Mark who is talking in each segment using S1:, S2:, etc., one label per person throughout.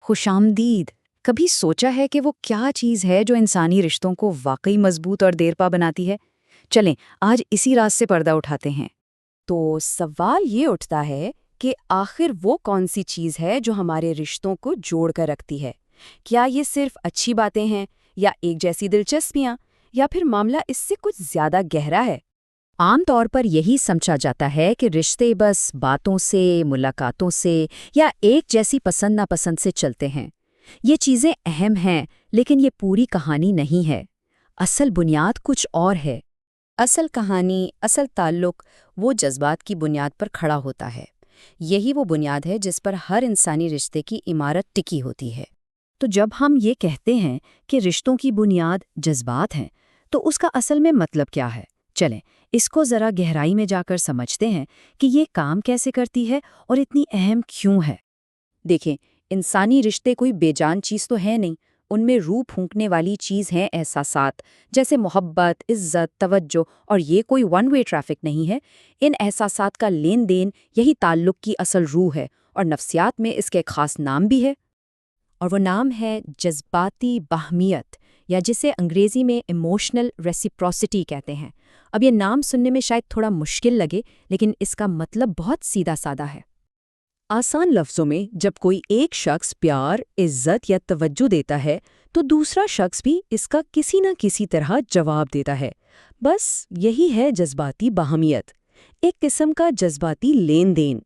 S1: خوش آمدید۔ کبھی سوچا ہے کہ وہ کیا چیز ہے جو انسانی رشتوں کو واقعی مضبوط اور دیرپا بناتی ہے؟ چلیں آج اسی راز سے پردہ اٹھاتے ہیں۔
S2: تو سوال یہ اٹھتا ہے کہ آخر وہ کون سی چیز ہے جو ہمارے رشتوں کو جوڑ کر رکھتی ہے؟ کیا یہ صرف اچھی باتیں ہیں، یا ایک جیسی دلچسپیاں، یا پھر معاملہ اس سے کچھ زیادہ گہرا ہے؟
S3: عام طور پر یہی سمجھا جاتا ہے کہ رشتے بس باتوں سے، ملاقاتوں سے یا ایک جیسی پسند ناپسند سے چلتے ہیں۔ یہ چیزیں اہم ہیں، لیکن یہ پوری کہانی نہیں ہے۔ اصل بنیاد کچھ اور ہے۔
S2: اصل کہانی، اصل تعلق وہ جذبات کی بنیاد پر کھڑا ہوتا ہے۔ یہی وہ بنیاد ہے جس پر ہر انسانی رشتے کی عمارت ٹکی ہوتی ہے۔
S3: تو جب ہم یہ کہتے ہیں کہ رشتوں کی بنیاد جذبات ہیں، تو اس کا اصل میں مطلب کیا ہے؟ چلیں اس کو ذرا گہرائی میں جا کر سمجھتے ہیں کہ یہ کام کیسے کرتی ہے اور اتنی اہم کیوں ہے۔
S2: دیکھیں، انسانی رشتے کوئی بے جان چیز تو ہے نہیں، ان میں روح پھونکنے والی چیز ہیں احساسات، جیسے محبت، عزت، توجہ، اور یہ کوئی ون وے ٹریفک نہیں ہے۔ ان احساسات کا لین دین یہی تعلق کی اصل روح ہے، اور نفسیات میں اس کے ایک خاص نام بھی ہے،
S3: اور وہ نام ہے جذباتی باہمیت، یا جسے انگریزی میں ایموشنل ریسیپروسٹی کہتے ہیں۔ اب یہ نام سننے میں شاید تھوڑا مشکل لگے، لیکن اس کا مطلب بہت سیدھا سادہ ہے۔
S4: آسان لفظوں میں جب کوئی ایک شخص پیار، عزت یا توجہ دیتا ہے تو دوسرا شخص بھی اس کا کسی نہ کسی طرح جواب دیتا ہے۔ بس یہی ہے جذباتی باہمیت، ایک قسم کا جذباتی لین دین۔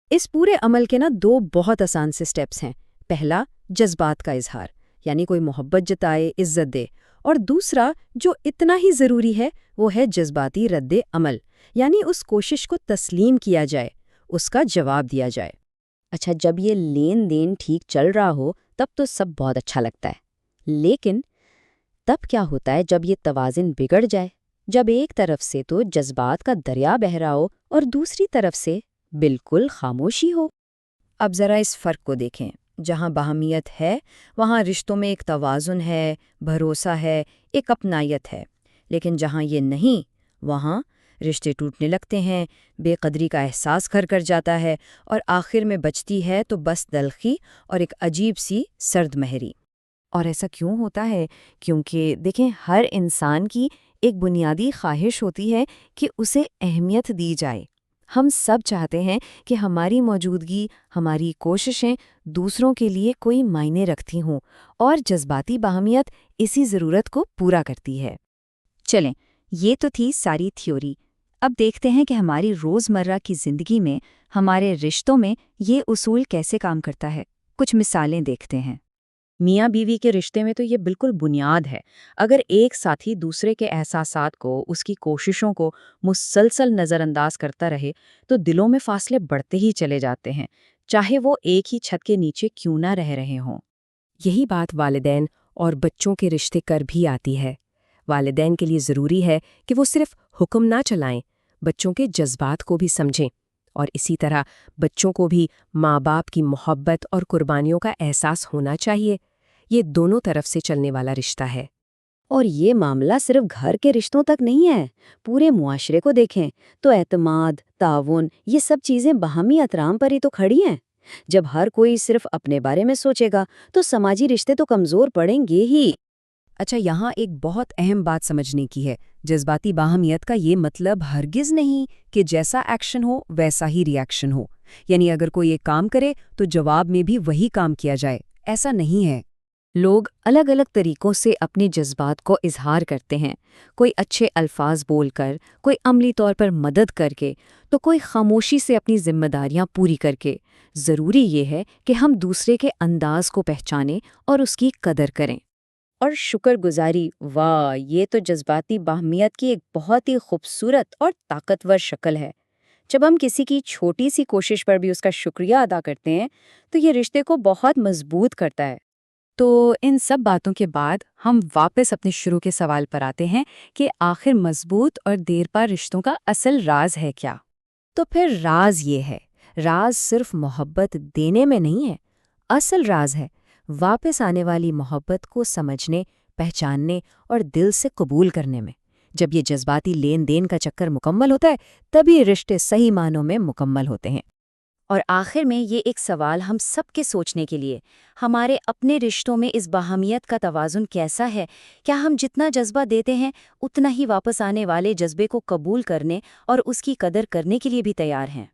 S3: اس پورے عمل کے دو بہت آسان سے سٹیپس ہیں۔ پہلا، جذبات کا اظہار، یعنی کوئی محبت جتائے، عزت دے، اور دوسرا جو اتنا ہی ضروری ہے وہ ہے جذباتی رد عمل، یعنی اس کوشش کو تسلیم کیا جائے، اس کا جواب دیا جائے۔
S2: اچھا، جب یہ لین دین ٹھیک چل رہا ہو تب تو سب بہت اچھا لگتا ہے، لیکن تب کیا ہوتا ہے جب یہ توازن بگڑ جائے؟ جب ایک طرف سے تو جذبات کا دریا بہہ رہا ہو اور دوسری طرف سے بالکل خاموشی ہو۔
S1: اب ذرا اس فرق کو دیکھیں۔ جہاں باہمیت ہے وہاں رشتوں میں ایک توازن ہے، بھروسہ ہے، ایک اپنائیت ہے۔ لیکن جہاں یہ نہیں، وہاں رشتے ٹوٹنے لگتے ہیں، بے قدری کا احساس گھر کر جاتا ہے، اور آخر میں بچتی ہے تو بس تلخی اور ایک عجیب سی سرد مہری۔
S5: اور ایسا کیوں ہوتا ہے؟ کیونکہ دیکھیں، ہر انسان کی ایک بنیادی خواہش ہوتی ہے کہ اسے اہمیت دی جائے۔ ہم سب چاہتے ہیں کہ ہماری موجودگی، ہماری کوششیں دوسروں کے لیے کوئی معنی رکھتی ہوں، اور جذباتی باہمیت اسی ضرورت کو پورا کرتی ہے۔
S3: چلیں، یہ تو تھی ساری تھیوری۔ اب دیکھتے ہیں کہ ہماری روزمرہ کی زندگی میں، ہمارے رشتوں میں یہ اصول کیسے کام کرتا ہے۔ کچھ مثالیں دیکھتے ہیں۔
S4: میاں بیوی کے رشتے میں تو یہ بالکل بنیاد ہے۔ اگر ایک ساتھی دوسرے کے احساسات کو، اس کی کوششوں کو مسلسل نظر انداز کرتا رہے تو دلوں میں فاصلے بڑھتے ہی چلے جاتے ہیں، چاہے وہ ایک ہی چھت کے نیچے کیوں نہ رہ رہے ہوں۔
S5: یہی بات والدین اور بچوں کے رشتے کر بھی آتی ہے۔ والدین کے لیے ضروری ہے کہ وہ صرف حکم نہ چلائیں، بچوں کے جذبات کو بھی سمجھیں، اور اسی طرح بچوں کو بھی ماں باپ کی محبت اور قربانیوں کا احساس ہونا چاہیے۔ یہ دونوں طرف سے چلنے والا رشتہ ہے۔
S2: اور یہ معاملہ صرف گھر کے رشتوں تک نہیں ہے، پورے معاشرے کو دیکھیں تو اعتماد، تعاون، یہ سب چیزیں باہمی احترام پر ہی تو کھڑی ہیں۔ جب ہر کوئی صرف اپنے بارے میں سوچے گا تو سماجی رشتے تو کمزور پڑیں گے ہی۔
S4: اچھا، یہاں ایک بہت اہم بات سمجھنے کی ہے۔ جذباتی باہمیت کا یہ مطلب ہرگز نہیں کہ جیسا ایکشن ہو ویسا ہی ری ایکشن ہو، یعنی اگر کوئی ایک کام کرے تو جواب میں بھی وہی کام کیا جائے، ایسا نہیں ہے۔
S3: لوگ الگ الگ طریقوں سے اپنے جذبات کو اظہار کرتے ہیں، کوئی اچھے الفاظ بول کر، کوئی عملی طور پر مدد کر کے، تو کوئی خاموشی سے اپنی ذمہ داریاں پوری کر کے۔ ضروری یہ ہے کہ ہم دوسرے کے انداز کو پہچانیں اور اس کی قدر کریں۔
S2: اور شکر گزاری، واہ، یہ تو جذباتی باہمیت کی ایک بہت ہی خوبصورت اور طاقتور شکل ہے۔ جب ہم کسی کی چھوٹی سی کوشش پر بھی اس کا شکریہ ادا کرتے ہیں تو یہ رشتے کو بہت مضبوط کرتا ہے۔
S1: تو ان سب باتوں کے بعد ہم واپس اپنے شروع کے سوال پر آتے ہیں کہ آخر مضبوط اور دیرپا رشتوں کا اصل راز ہے کیا؟
S3: تو پھر راز یہ ہے، راز صرف محبت دینے میں نہیں ہے، اصل راز ہے واپس آنے والی محبت کو سمجھنے، پہچاننے اور دل سے قبول کرنے میں۔ جب یہ جذباتی لین دین کا چکر مکمل ہوتا ہے، تبھی رشتے صحیح معنوں میں مکمل ہوتے ہیں۔
S2: اور آخر میں یہ ایک سوال ہم سب کے سوچنے کے لیے، ہمارے اپنے رشتوں میں اس باہمیت کا توازن کیسا ہے؟ کیا ہم جتنا جذبہ دیتے ہیں اتنا ہی واپس آنے والے جذبے کو قبول کرنے اور اس کی قدر کرنے کے لیے بھی تیار ہیں؟